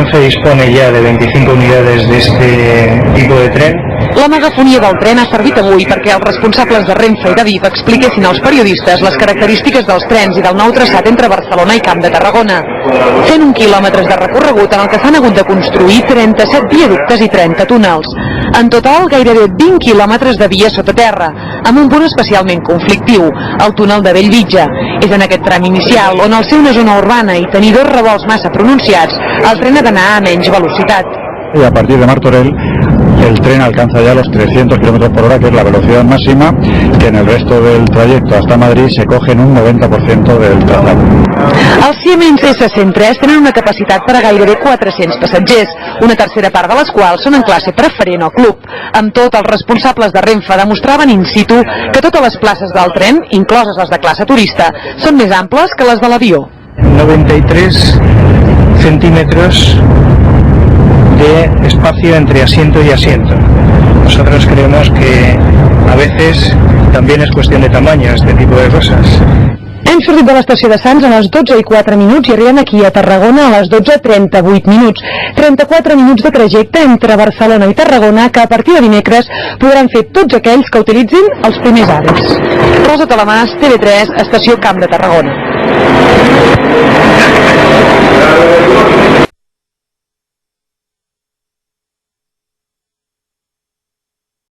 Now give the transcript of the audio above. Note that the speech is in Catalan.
Renfe dispone ya de 25 unidades de este tipo de tren. La megafonia del tren ha servit avui perquè els responsables de Renfe i d'Adif expliquessin als periodistes les característiques dels trens i del nou traçat entre Barcelona i Camp de Tarragona. 101 quilòmetres de recorregut en el que s'han hagut de construir 37 viaductes i 30 túnels. En total, gairebé 20 quilòmetres de via sota terra, amb un punt especialment conflictiu, el túnel de Bellvitge. És en aquest tram inicial, on al ser una zona urbana i tenir dos revolts massa pronunciats, el tren ha d'anar a menys velocitat. Y a partir de Martorell el tren alcanza ya los 300 km por hora, que es la velocidad máxima, que en el resto del trayecto hasta Madrid se coge en un 90% del trazado. Els Siemens S103 tenen una capacitat per a gairebé 400 passatgers, una tercera part de les quals són en classe preferent o club. Amb tot, els responsables de Renfe demostraven in situ que totes les places del tren, incloses les de classe turista, són més amples que les de l'avió. 93 centímetros de espacio entre asiento y asiento. Nosotros creemos que a veces también es cuestión de tamaño este tipo de cosas. Hem sortit de l'estació de Sants a les 12:04 i arribem aquí a Tarragona a les 12:38. 34 minuts de trajecte entre Barcelona i Tarragona que a partir de dimecres podran fer tots aquells que utilitzin els primers avis. Rosa Talamàs, TV3, estació Camp de Tarragona.